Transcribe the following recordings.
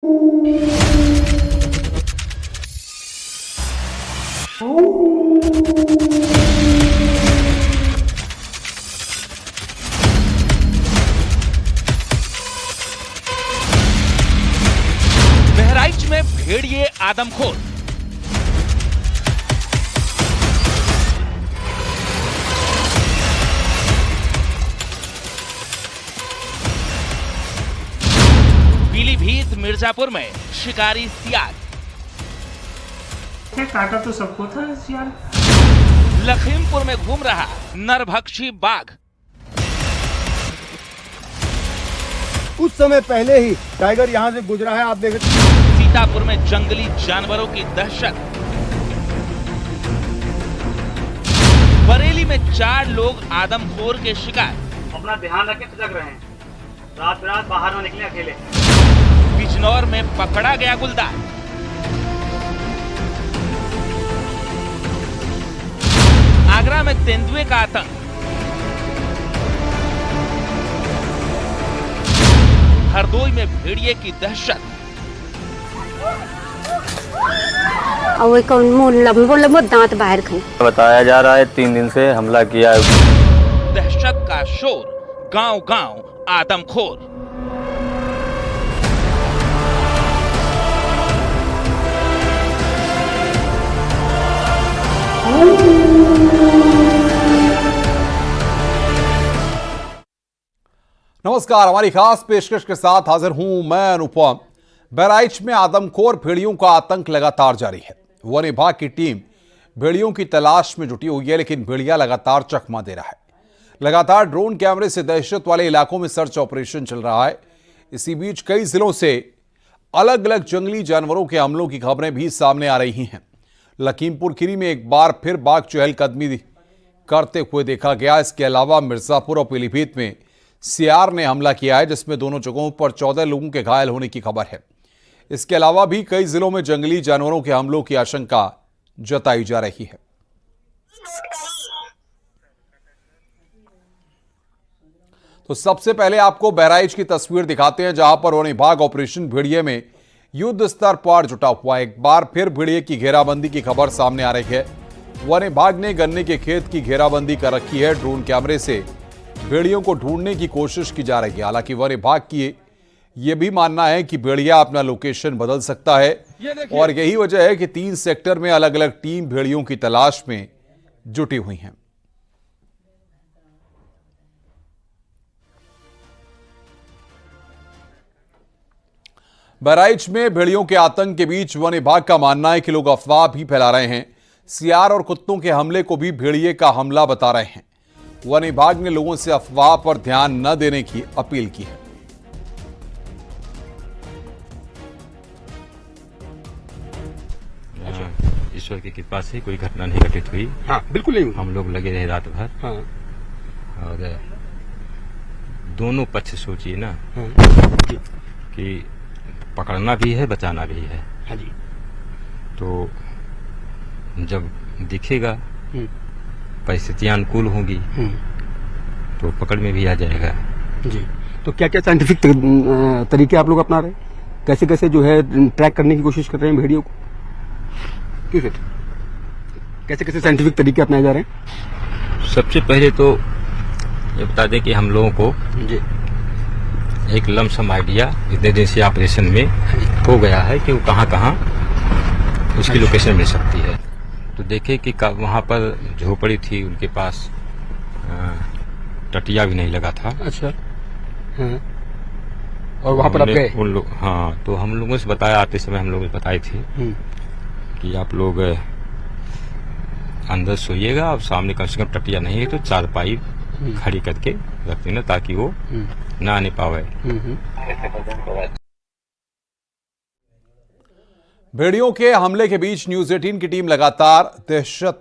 बहराइच में भेड़िए आदमखोर। पीलीभीत मिर्जापुर में शिकारी सियार। काटा तो सबको था सियार। लखीमपुर में घूम रहा नरभक्षी बाघ। कुछ समय पहले ही टाइगर यहाँ से गुजरा है, आप देख। सीतापुर में जंगली जानवरों की दहशत। बरेली में 4 लोग आदमखोर के शिकार। अपना ध्यान रखें, सजग रहें। रात रात बाहर न निकले अकेले। बिजनौर में पकड़ा गया गुलदार। आगरा में तेंदुए का आतंक। हरदोई में भेड़िए की दहशत। दांत बाहर खाए। बताया जा रहा है 3 दिन से हमला किया है। दहशत का शोर, गांव-गांव आदमखोर। नमस्कार, हमारी खास पेशकश के साथ हाजिर हूं मैं अनुपम। बहराइच में आदमखोर भेड़ियों का आतंक लगातार जारी है। वन विभाग की टीम भेड़ियों की तलाश में जुटी हुई है, लेकिन भेड़िया लगातार चकमा दे रहा है। लगातार ड्रोन कैमरे से दहशत वाले इलाकों में सर्च ऑपरेशन चल रहा है। इसी बीच कई जिलों से अलग अलग जंगली जानवरों के हमलों की खबरें भी सामने आ रही हैं। लखीमपुर खीरी में एक बार फिर बाघ चहलकदमी करते हुए देखा गया। इसके अलावा मिर्जापुर और पीलीभीत में सियार ने हमला किया है, जिसमें दोनों जगहों पर 14 लोगों के घायल होने की खबर है। इसके अलावा भी कई जिलों में जंगली जानवरों के हमलों की आशंका जताई जा रही है। तो सबसे पहले आपको बहराइच की तस्वीर दिखाते हैं, जहां पर वन विभाग ऑपरेशन भेड़िए में युद्ध स्तर पर जुटा हुआ। एक बार फिर भेड़िए की घेराबंदी की खबर सामने आ रही है। वन विभाग ने गन्ने के खेत की घेराबंदी कर रखी है। ड्रोन कैमरे से भेड़ियों को ढूंढने की कोशिश की जा रही है। हालांकि वन विभाग की यह भी मानना है कि भेड़िया अपना लोकेशन बदल सकता है, और यही वजह है कि 3 सेक्टर में अलग अलग टीम भेड़ियों की तलाश में जुटी हुई हैं। बहराइच में भेड़ियों के आतंक के बीच वन विभाग का मानना है कि लोग अफवाह भी फैला रहे हैं। सियार और कुत्तों के हमले को भी भेड़िए का हमला बता रहे हैं। वन विभाग ने लोगों से अफवाह पर ध्यान न देने की अपील की है। ईश्वर की कृपा से कोई घटना नहीं घटित हुई। हाँ, बिल्कुल नहीं। हम लोग लगे रहे रात भर। हाँ। और दोनों पक्ष सोचिए ना। हाँ। कि पकड़ना भी है, बचाना भी है। हाँ जी। तो जब दिखेगा, परिस्थितियां अनुकूल होंगी, तो पकड़ में भी आ जाएगा। जी। तो क्या क्या साइंटिफिक तरीके आप लोग अपना रहे हैं? कैसे कैसे जो है ट्रैक करने की कोशिश कर रहे हैं भेड़ियों को? कैसे कैसे कैसे साइंटिफिक तरीके अपनाए जा रहे हैं? सबसे पहले तो ये बता दें कि हम लोगों को जी एक लमसम आइडिया इतने दिन से ऑपरेशन में हो गया है कि वो कहाँ कहाँ उसकी लोकेशन मिल सकती है। तो देखे कि वहाँ पर झोपड़ी थी, उनके पास टटिया भी नहीं लगा था। अच्छा। हाँ। और वहाँ पर आप गए? उन लोग, हाँ, तो हम लोगों से बताया, आते समय हम लोग बताई थी कि आप लोग अंदर सोइएगा और सामने कम से कम टटिया नहीं है तो 4 पाइप खड़ी करके रख देना, ताकि वो ना आने पावे। भेड़ियों के हमले के बीच न्यूज 18 की टीम लगातार दहशत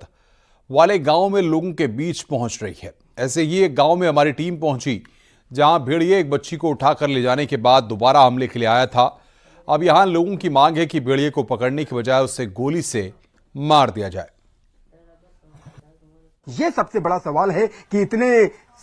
वाले गांव में लोगों के बीच पहुंच रही है। ऐसे ही एक गांव में हमारी टीम पहुंची, जहां भेड़िए एक बच्ची को उठाकर ले जाने के बाद दोबारा हमले के लिए आया था। अब यहां लोगों की मांग है कि भेड़िए को पकड़ने की बजाय उसे गोली से मार दिया जाए। ये सबसे बड़ा सवाल है कि इतने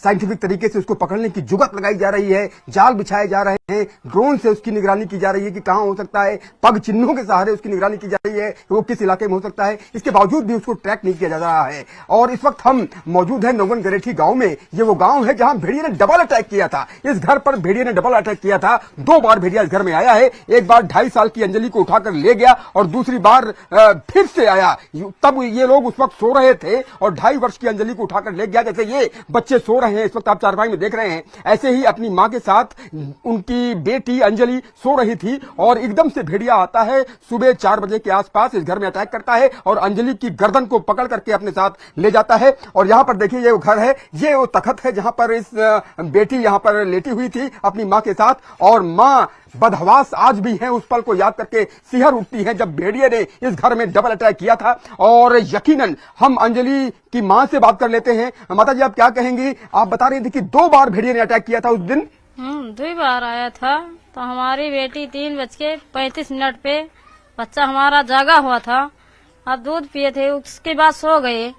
साइंटिफिक तरीके से उसको पकड़ने की जुगत लगाई जा रही है, जाल बिछाए जा रहे हैं, ड्रोन से उसकी निगरानी की जा रही है कि कहां हो सकता है, पग चिन्हों के सहारे उसकी निगरानी की जा रही है कि वो किस इलाके में हो सकता है। इसके बावजूद भी उसको ट्रैक नहीं किया जा रहा है। और इस वक्त हम मौजूद है नौवन गरेठी गांव में। ये वो गांव है जहां भेड़िए ने डबल अटैक किया था। इस घर पर भेड़िए ने डबल अटैक किया था। 2 बार भेड़िया इस घर में आया है। एक बार 2.5 साल की अंजलि को उठाकर ले गया और दूसरी बार फिर से आया। तब ये लोग उस वक्त सो रहे थे और 2.5 वर्ष की अंजलि को उठाकर ले गया। जैसे ये बच्चे सो रहे हैं, इस वक्त आप चारपाई में देख रहे हैं, ऐसे ही अपनी मां के साथ उनकी बेटी अंजलि सो रही थी और एकदम से भेड़िया आता है सुबह 4 बजे के आसपास, इस घर में अटैक करता है और अंजलि की गर्दन को पकड़ करके अपने साथ ले जाता है। और यहां पर देखिए ये वो घर है, ये वो तखत है जहां पर इस बेटी यहां पर लेटी हुई थी अपनी मां के साथ। और मां बदहवास आज भी है, उस पल को याद करके सिहर उठती है जब भेड़िए ने इस घर में डबल अटैक किया था। और यकीनन हम अंजलि की मां से बात कर लेते हैं। माता जी, आप क्या कहेंगी? आप बता रही थी कि 2 बार भेड़िए ने अटैक किया था उस दिन। 2 बार आया था। तो हमारी बेटी 3:35 पे बच्चा हमारा जागा हुआ था, अब दूध पिए थे, उसके बाद सो गए।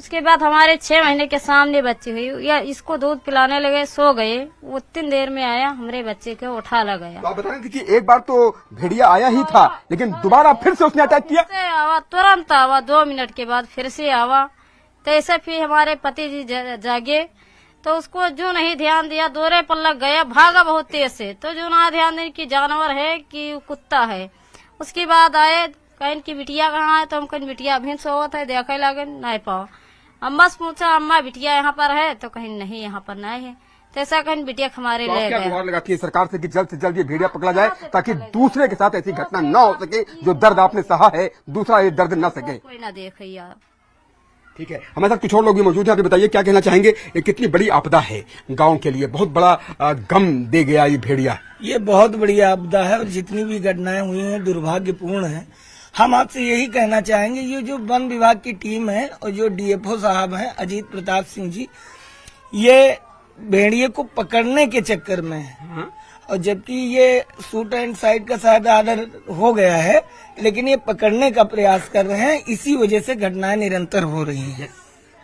उसके बाद हमारे 6 महीने के सामने बच्ची हुई, या इसको दूध पिलाने लगे, सो गए। वो इतनी देर में आया, हमारे बच्चे को उठा लगाया। तो आप बता रहे थे कि एक बार तो भेड़िया आया ही था, लेकिन दोबारा फिर से उसने अटैक किया। आवा तुरंत आवा, 2 मिनट के बाद फिर से आवा। तो ऐसे फिर हमारे पति जी जागे तो उसको जो नहीं ध्यान दिया, दौरे पर लग गया, भागा बहुत तेज से। तो जो ना ध्यान देने की जानवर है कि कुत्ता है। उसके बाद आए, कहीं की बिटिया कहाँ है, तो हम कहीं बिटिया अभी सोवत है, देखे लगे नहीं पाओ। अम्मा से पूछा, अम्मा बिटिया यहाँ पर है, तो कहीं नहीं, यहाँ पर नहीं है। तो ऐसा कहीं बिटिया हमारे ले गए। गुहार लगाती है सरकार से कि जल्द से जल्द ये भेड़िया पकड़ा जाए ताकि दूसरे के साथ ऐसी घटना न हो सके। जो दर्द आपने सहा है, दूसरा ये दर्द न सके। कोई ना देखे यार। ठीक है, हमारे साथ कुछ और लोग भी मौजूद हैं। आप बताइए क्या कहना चाहेंगे? ये कितनी बड़ी आपदा है गांव के लिए, बहुत बड़ा गम दे गया ये भेड़िया। ये बहुत बड़ी आपदा है और जितनी भी घटनाएं हुई हैं दुर्भाग्यपूर्ण हैं। हम आपसे यही कहना चाहेंगे, ये जो वन विभाग की टीम है और जो डीएफओ साहब हैं अजीत प्रताप सिंह जी, ये भेड़िए को पकड़ने के चक्कर में है। और जबकि ये शूट एंड साइड का शायद आर्डर हो गया है, लेकिन ये पकड़ने का प्रयास कर रहे हैं। इसी वजह से घटनाएं निरंतर हो रही हैं।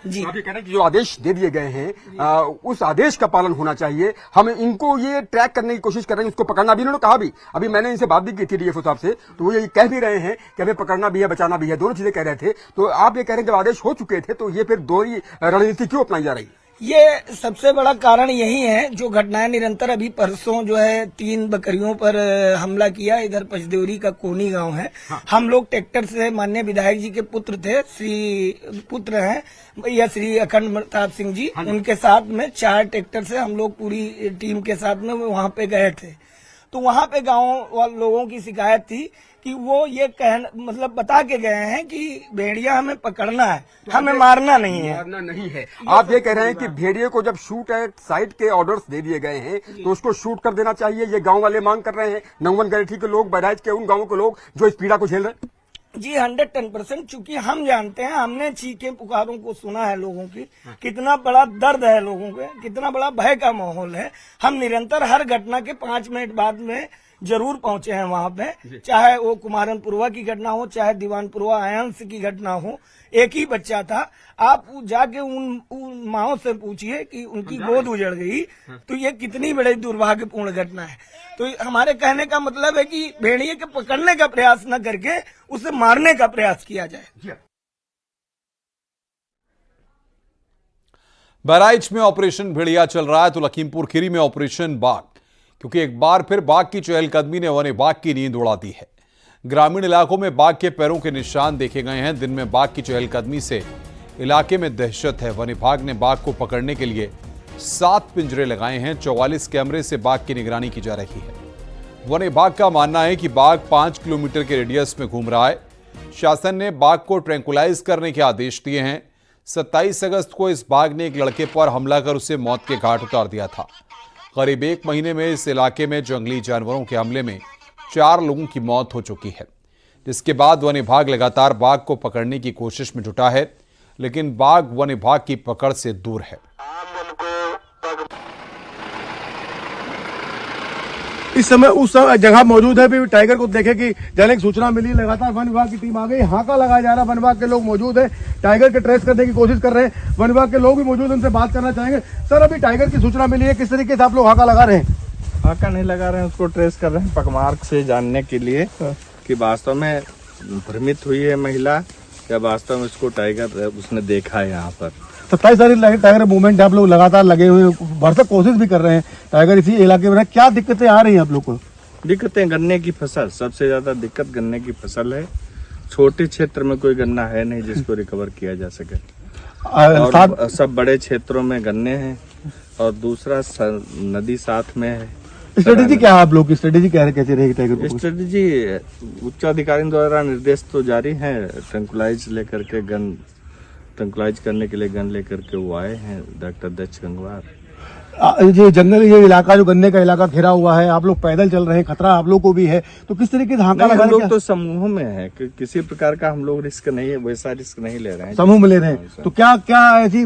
जी, आप ये कह रहे हैं कि जो आदेश दे दिए गए हैं उस आदेश का पालन होना चाहिए। हम इनको ये ट्रैक करने की कोशिश कर रहे हैं, उसको पकड़ना भी। इन्होंने कहा भी, अभी मैंने इनसे बात भी की थी डीएफओ साहब से, तो वो ये कह भी रहे हैं कि हमें पकड़ना भी है, बचाना भी है, दोनों चीजें कह रहे थे। तो आप ये कह रहे हैं जब आदेश हो चुके थे तो ये फिर दो ही रणनीति क्यों अपनाई जा रही है? ये सबसे बड़ा कारण यही है। जो घटनाएं निरंतर, अभी परसों जो है 3 बकरियों पर हमला किया, इधर पचदेवरी का कोनी गांव है। हाँ। हम लोग ट्रैक्टर से, माननीय विधायक जी के पुत्र थे, पुत्र हैं भैया श्री अखंड प्रताप सिंह जी, हाँ। उनके साथ में 4 ट्रैक्टर से हम लोग पूरी टीम के साथ में वहां पे गए थे। तो वहां पे गांव वाले लोगों की शिकायत थी कि वो ये मतलब बता के गए हैं कि भेड़िया हमें पकड़ना है, तो हमें मारना नहीं है। मारना नहीं है। आप ये कह रहे हैं कि भेड़िए को जब शूट एट साइट के ऑर्डर्स दे दिए गए हैं तो उसको शूट कर देना चाहिए, ये गांव वाले मांग कर रहे हैं, नौवन गरेठी के लोग, बहराइच के उन गांवों के लोग जो इस पीड़ा को झेल रहे हैं। जी 110%। चूंकि हम जानते हैं, हमने चीखें पुकारों को सुना है लोगों की, कितना बड़ा दर्द है लोगों के, कितना बड़ा भय का माहौल है। हम निरंतर हर घटना के 5 मिनट बाद में जरूर पहुंचे हैं वहां पे, चाहे वो कुमारनपुरवा की घटना हो, चाहे दीवानपुरवा आयांश की घटना हो। एक ही बच्चा था। आप जाके उन माओ से पूछिए कि उनकी गोद उजड़ गई, तो ये कितनी बड़ी दुर्भाग्यपूर्ण घटना है। तो हमारे कहने का मतलब है कि भेड़िए के पकड़ने का प्रयास न करके उसे मारने का प्रयास किया जाए। बहराइच में ऑपरेशन भेड़िया चल रहा है तो लखीमपुर खीरी में ऑपरेशन बाघ, क्योंकि एक बार फिर बाघ की चहलकदमी ने वन बाघ की नींद उड़ा दी है। ग्रामीण इलाकों में बाघ के पैरों के निशान देखे गए हैं। दिन में बाघ की चहलकदमी से इलाके में दहशत है। वन विभाग ने बाघ को पकड़ने के लिए 7 पिंजरे लगाए हैं। 44 कैमरे से बाघ की निगरानी की जा रही है। वन विभाग का मानना है कि बाघ 5 किलोमीटर के रेडियस में घूम रहा है। शासन ने बाघ को ट्रैंकुलाइज करने के आदेश दिए हैं। 27 अगस्त को इस बाघ ने एक लड़के पर हमला कर उसे मौत के घाट उतार दिया था। करीब 1 महीने में इस इलाके में जंगली जानवरों के हमले में 4 लोगों की मौत हो चुकी है, जिसके बाद वन विभाग लगातार बाघ को पकड़ने की कोशिश में जुटा है, लेकिन बाघ वन विभाग की पकड़ से दूर है। इस समय उस जगह मौजूद है। भी टाइगर को देखे कि जाने की सूचना मिली, लगातार वन विभाग की टीम आ गई, हाका लगाया जा रहा है, वन विभाग के लोग मौजूद है, टाइगर के ट्रेस करने की कोशिश कर रहे हैं, वन विभाग के लोग भी मौजूद, उनसे बात करना चाहेंगे। सर, अभी टाइगर की सूचना मिली है, किस तरीके से आप लोग हाका लगा रहे हैं? हाका नहीं लगा रहे हैं, उसको ट्रेस कर रहे हैं पगमार्क से जानने के लिए कि वास्तव में भ्रमित हुई है महिला या वास्तव में उसको टाइगर उसने देखा है यहाँ पर। 27 तारीख टाइगर मूवमेंट आप लोग लगातार लगे हुए हैं, भरसक कोशिश भी कर रहे हैं टाइगर इसी इलाके में। क्या दिक्कतें आ रही हैं आप लोग को? दिक्कतें गन्ने की फसल, सबसे ज्यादा दिक्कत गन्ने की फसल है। छोटे क्षेत्र में कोई गन्ना है नहीं जिसको रिकवर किया जा सके, और सब बड़े क्षेत्रों में गन्ने हैं, और दूसरा नदी साथ में है। स्ट्रेटेजी क्या है आप लोग की? स्ट्रेटेजी क्या है, कैसे रहेगी टाइगर को? स्ट्रेटेजी उच्चाधिकारी द्वारा निर्देश तो जारी है, ट्रंकुलाइज लेकर के गन ट्रंकुलाइज करने के लिए गन लेकर के वो आए हैं डॉक्टर दक्ष गंगवार। ये जंगल, ये इलाका जो गन्ने का इलाका घिरा हुआ है, आप लोग पैदल चल रहे हैं, खतरा आप लोग को भी है, तो किस तरीके से हाका लगा? हम लोग तो समूह में है, किसी प्रकार का हम लोग रिस्क नहीं है, वैसा रिस्क नहीं ले रहे हैं, समूह में ले रहे हैं। तो क्या क्या ऐसी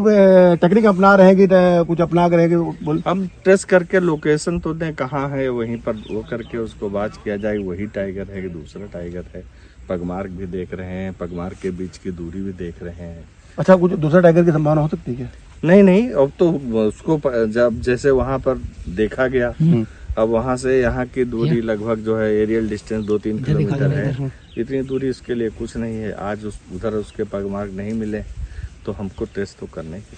टेक्निक अपना रहे हैं कि कुछ अपना कर रहे? हम ट्रेस करके लोकेशन तो दें कहाँ है, वहीं पर वो करके उसको बात किया जाए वही टाइगर है कि दूसरा टाइगर है। पगमार्क भी देख रहे हैं, पगमार्क के बीच की दूरी भी देख रहे हैं। अच्छा, कुछ दूसरा टाइगर की संभावना हो सकती है? नहीं, अब तो उसको जब जैसे वहाँ पर देखा गया, अब वहाँ से यहाँ की दूरी लगभग जो है एरियल डिस्टेंस 2-3 किलोमीटर है, इतनी दूरी उसके लिए कुछ नहीं है। आज उधर उसके पगमार्क नहीं मिले तो हमको टेस्ट तो करने की।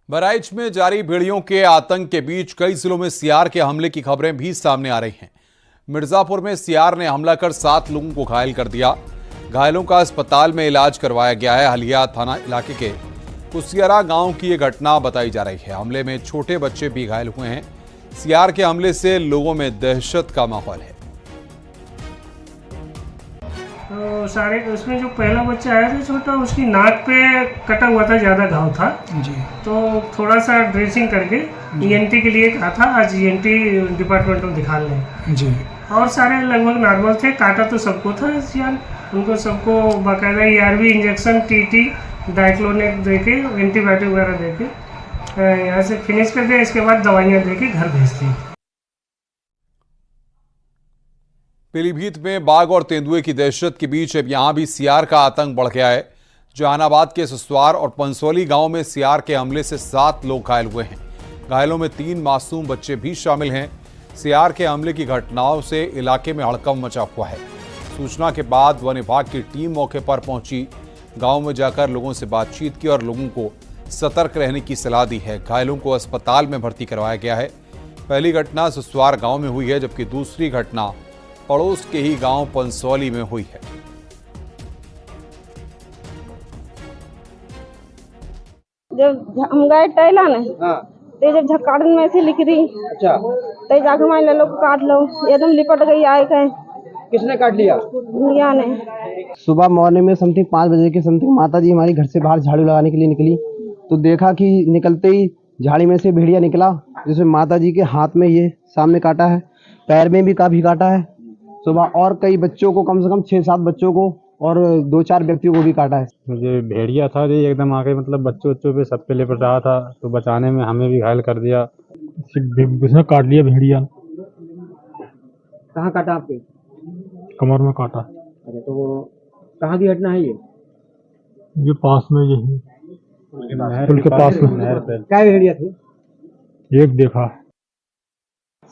बहराइच में जारी भेड़ियों के आतंक के बीच कई जिलों में सियार के हमले की खबरें भी सामने आ रही हैं। मिर्जापुर में सियार ने हमला कर 7 लोगों को घायल कर दिया। घायलों का अस्पताल में इलाज करवाया गया है। हलिया थाना इलाके के कुसियारा गांव की यह घटना बताई जा रही है। हमले में छोटे बच्चे भी घायल हुए हैं। सियार के हमले से लोगों में दहशत का माहौल है। तो सारे उसमें जो पहला बच्चा आया था छोटा, उसकी नाक पे कटा हुआ था, ज़्यादा घाव था जी। तो थोड़ा सा ड्रेसिंग करके ईएनटी के लिए कहा था, आज ईएनटी डिपार्टमेंट में दिखा लें जी। और सारे लगभग नॉर्मल थे। काटा तो सबको था यार, उनको सबको बाकायदा ERV इंजेक्शन, TT, डाइक्लोनेक देके, एंटीबायोटिक वगैरह देके यहाँ से फिनिश कर दिया। इसके बाद दवाइयाँ देके घर भेज दी। पीलीभीत में बाघ और तेंदुए की दहशत के बीच अब यहां भी सियार का आतंक बढ़ गया है। जहानाबाद के ससुआर और पंसोली गांव में सियार के हमले से 7 लोग घायल हुए हैं। घायलों में 3 मासूम बच्चे भी शामिल हैं। सियार के हमले की घटनाओं से इलाके में हड़कंप मचा हुआ है। सूचना के बाद वन विभाग की टीम मौके पर पहुंची, गांव में जाकर लोगों से बातचीत की और लोगों को सतर्क रहने की सलाह दी है। घायलों को अस्पताल में भर्ती करवाया गया है। पहली घटना ससुआर गांव में हुई है, जबकि दूसरी घटना पड़ोस के ही गांव पंसौली में हुई है। जब हम गए टहला न, तो जब झकाड़न में से लिख रही, अच्छा, तो जाके हमारे लोग काट लो, एकदम लिपट गई आए कहे। किसने काट लिया? भैया ने। सुबह मॉर्निंग में समथिंग 5 बजे के समथिंग माता जी हमारी घर से बाहर झाड़ू लगाने के लिए निकली, तो देखा कि निकलते ही झाड़ी में से भेड़िया निकला, जिसमें माता जी के हाथ में ये सामने काटा है, पैर में भी काफी काटा है। सुबह और कई बच्चों को, कम से कम 6-7 बच्चों को और 2-4 व्यक्तियों को भी काटा है। मुझे भेड़िया था जो एकदम आके मतलब बच्चों पे सब पे लिपट रहा था, तो बचाने में हमें भी घायल कर दिया। उसने काट लिया भेड़िया। कहाँ काटा आपके? कमर में काटा। अरे तो वो कहाँ की घटना है ये पास में, यही पुल के पास में नहर पे। क्या भेड़िया थे? एक देखा।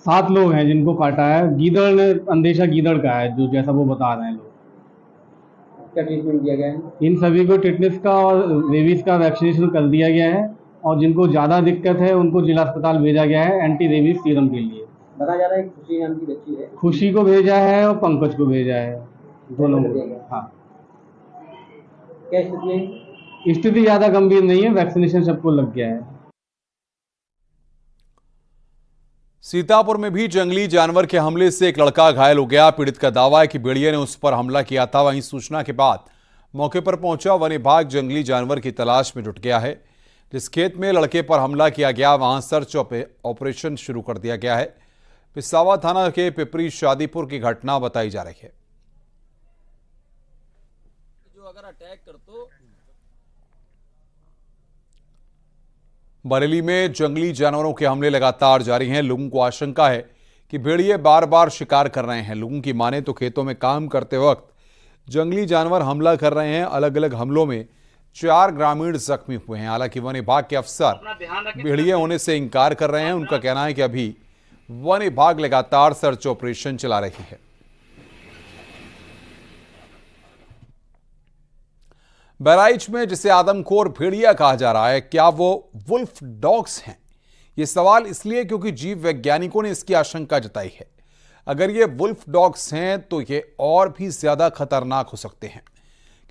7 लोग हैं जिनको काटा है। गीदड़ ने, अंदेशा गीदड़ का है, जो जैसा वो बता रहे हैं लोग। क्या ट्रीटमेंट दिया गया है? इन सभी को टिटनेस का और रेबीज का वैक्सीनेशन कर दिया गया है, और जिनको ज्यादा दिक्कत है उनको जिला अस्पताल भेजा गया है एंटी रेबीज सीरम के लिए। बताया जा रहा है खुशी नाम की बच्ची है, खुशी को भेजा है और पंकज को भेजा है, दोनों को। हाँ, क्या स्थिति है? स्थिति ज्यादा गंभीर नहीं है, वैक्सीनेशन सबको लग गया है। सीतापुर में भी जंगली जानवर के हमले से एक लड़का घायल हो गया। पीड़ित का दावा है कि भेड़िए ने उस पर हमला किया था। वहीं सूचना के बाद मौके पर पहुंचा वन विभाग जंगली जानवर की तलाश में जुट गया है। जिस खेत में लड़के पर हमला किया गया, वहां सर्च ऑपरेशन शुरू कर दिया गया है। पिसावा थाना के पिपरी शादीपुर की घटना बताई जा रही है। जो अगर अटैक कर तो बरेली में जंगली जानवरों के हमले लगातार जारी हैं। लोगों को आशंका है कि भेड़िए बार बार शिकार कर रहे हैं। लोगों की माने तो खेतों में काम करते वक्त जंगली जानवर हमला कर रहे हैं। अलग अलग हमलों में 4 ग्रामीण जख्मी हुए हैं। हालांकि वन विभाग के अफसर भेड़िए होने से इंकार कर रहे हैं। उनका कहना है कि अभी वन विभाग लगातार सर्च ऑपरेशन चला रही है। बहराइच में जिसे आदमखोर भेड़िया कहा जा रहा है, क्या वो वुल्फ डॉग्स हैं? ये सवाल इसलिए क्योंकि जीव वैज्ञानिकों ने इसकी आशंका जताई है। अगर ये वुल्फ डॉग्स हैं तो ये और भी ज्यादा खतरनाक हो सकते हैं,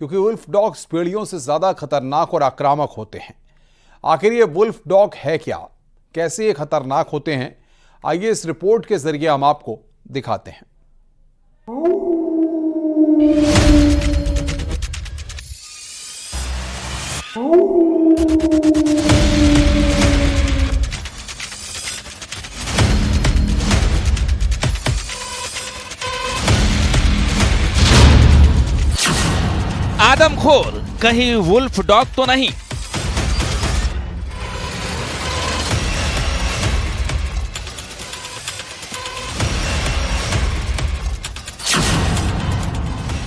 क्योंकि वुल्फ डॉग्स भेड़ियों से ज्यादा खतरनाक और आक्रामक होते हैं। आखिर ये वुल्फ डॉग है क्या, कैसे ये खतरनाक होते हैं, आइए इस रिपोर्ट के जरिए हम आपको दिखाते हैं। आदमखोर कहीं वुल्फ डॉग तो नहीं?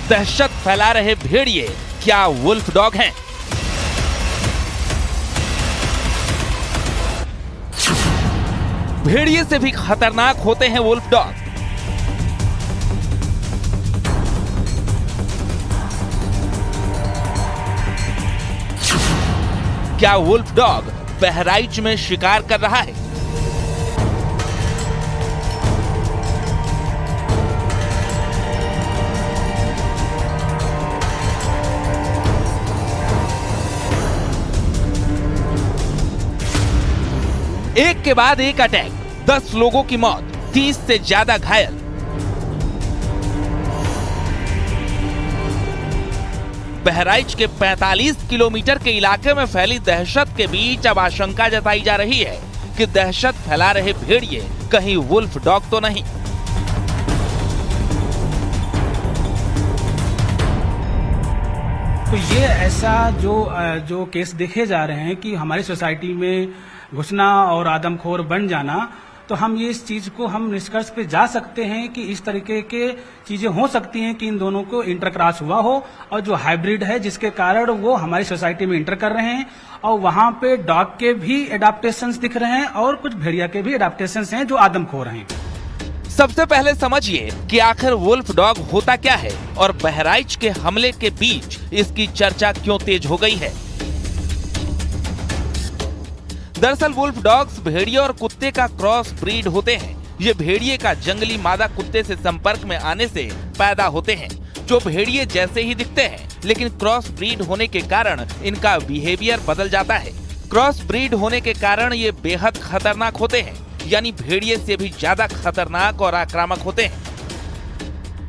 दहशत फैला रहे भेड़िए क्या वुल्फ डॉग हैं? भेड़िए से भी खतरनाक होते हैं वुल्फ डॉग। क्या वुल्फ डॉग बहराइच में शिकार कर रहा है? एक के बाद एक अटैक, 10 लोगों की मौत, 30 से ज्यादा घायल। बहराइच के 45 किलोमीटर के इलाके में फैली दहशत के बीच अब आशंका जताई जा रही है कि दहशत फैला रहे भेड़िए कहीं वुल्फ डॉग तो नहीं। तो ये ऐसा जो केस देखे जा रहे हैं कि हमारी सोसाइटी में घुसना और आदमखोर बन जाना, तो हम ये इस चीज को हम निष्कर्ष पे जा सकते हैं कि इस तरीके के चीजें हो सकती हैं कि इन दोनों को इंटरक्रॉस हुआ हो और जो हाइब्रिड है जिसके कारण वो हमारी सोसाइटी में इंटर कर रहे हैं और वहां पे डॉग के भी एडाप्टेशंस दिख रहे हैं और कुछ भेड़िया के भी एडाप्टेशंस हैं जो आदमखोर हैं। सबसे पहले समझिए कि आखिर वुल्फ डॉग होता क्या है और बहराइच के हमले के बीच इसकी चर्चा क्यों तेज हो गई है। दरअसल वुल्फ डॉग्स भेड़िए और कुत्ते का क्रॉस ब्रीड होते हैं। ये भेड़िए का जंगली मादा कुत्ते से संपर्क में आने से पैदा होते हैं, जो भेड़िए जैसे ही दिखते हैं, लेकिन क्रॉस ब्रीड होने के कारण इनका बिहेवियर बदल जाता है। क्रॉस ब्रीड होने के कारण ये बेहद खतरनाक होते हैं, यानी भेड़िए से भी ज्यादा खतरनाक और आक्रामक होते हैं।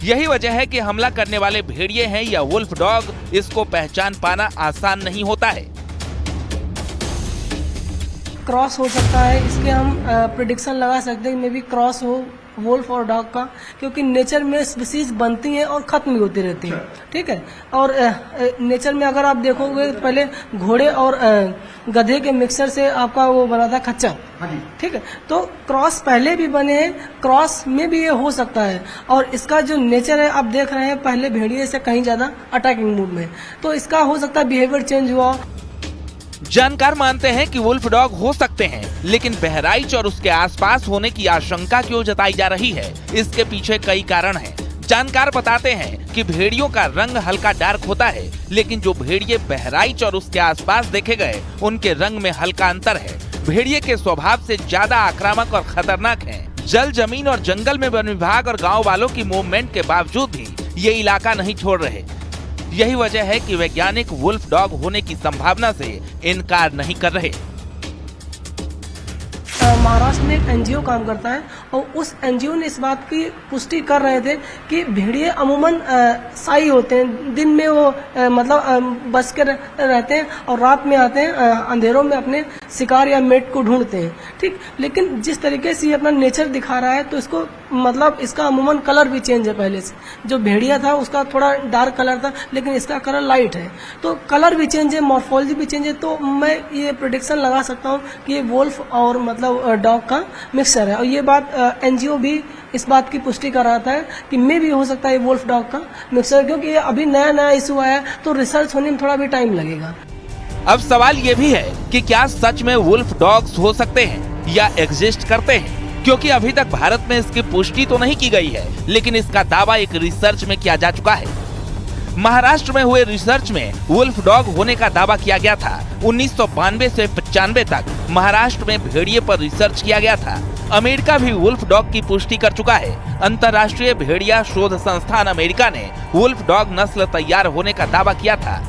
यही वजह है कि हमला करने वाले भेड़िए हैं या वुल्फ डॉग, इसको पहचान पाना आसान नहीं होता है। क्रॉस हो सकता है, इसके हम प्रिडिक्शन लगा सकते हैं, मे बी क्रॉस हो वुल्फ और डॉग का, क्योंकि नेचर में स्पीसीज बनती हैं और खत्म भी होती रहती हैं। ठीक है, और नेचर में अगर आप देखोगे पहले घोड़े और गधे के मिक्सचर से आपका वो बना था खच्चर। ठीक है, तो क्रॉस पहले भी बने हैं, क्रॉस में भी ये हो सकता है। और इसका जो नेचर है आप देख रहे हैं, पहले भेड़िए से कहीं ज्यादा अटैकिंग मूड में, तो इसका हो सकता है बिहेवियर चेंज हुआ। जानकार मानते हैं कि वुल्फ डॉग हो सकते हैं, लेकिन बहराइच और उसके आसपास होने की आशंका क्यों जताई जा रही है, इसके पीछे कई कारण हैं। जानकार बताते हैं कि भेड़ियों का रंग हल्का डार्क होता है, लेकिन जो भेड़िए बहराइच और उसके आसपास देखे गए उनके रंग में हल्का अंतर है। भेड़िए के स्वभाव से ज्यादा आक्रामक और खतरनाक हैं। जल, जमीन और जंगल में वन विभाग और गाँव वालों की मूवमेंट के बावजूद भी ये इलाका नहीं छोड़ रहे। यही वजह है कि वैज्ञानिक वुल्फ डॉग होने की संभावना से इनकार नहीं कर रहे। महाराष्ट्र में एक एनजीओ काम करता है और उस एनजीओ ने इस बात की पुष्टि कर रहे थे कि भेड़िए अमूमन साई होते हैं, दिन में वो बस के रहते हैं और रात में आते हैं, अंधेरों में अपने शिकार या मेट को ढूंढते हैं। ठीक, लेकिन जिस तरीके से ये अपना नेचर दिखा रहा है तो इसको इसका अमूमन कलर भी चेंज है। पहले से जो भेड़िया था उसका थोड़ा डार्क कलर था, लेकिन इसका कलर लाइट है, तो कलर भी चेंज है, मॉर्फोलॉजी भी चेंज है। तो मैं ये प्रेडिक्शन लगा सकता हूँ कि ये वुल्फ और डॉग का मिक्सचर है। और ये बात एनजीओ भी इस बात की पुष्टि कर रहा था कि मे भी हो सकता है वुल्फ डॉग का मिक्सर, क्योंकि ये अभी नया नया इशू आया है तो रिसर्च होने में थोड़ा भी टाइम लगेगा। अब सवाल ये भी है कि क्या सच में वुल्फ डॉग्स हो सकते हैं या एग्जिस्ट करते हैं, क्योंकि अभी तक भारत में इसकी पुष्टि तो नहीं की गई है, लेकिन इसका दावा एक रिसर्च में किया जा चुका है। महाराष्ट्र में हुए रिसर्च में वुल्फ डॉग होने का दावा किया गया था। 1992 से 95 तक महाराष्ट्र में भेड़िए पर रिसर्च किया गया था। अमेरिका भी वुल्फ डॉग की पुष्टि कर चुका है। अंतर्राष्ट्रीय भेड़िया शोध संस्थान अमेरिका ने वुल्फ डॉग नस्ल तैयार होने का दावा किया था।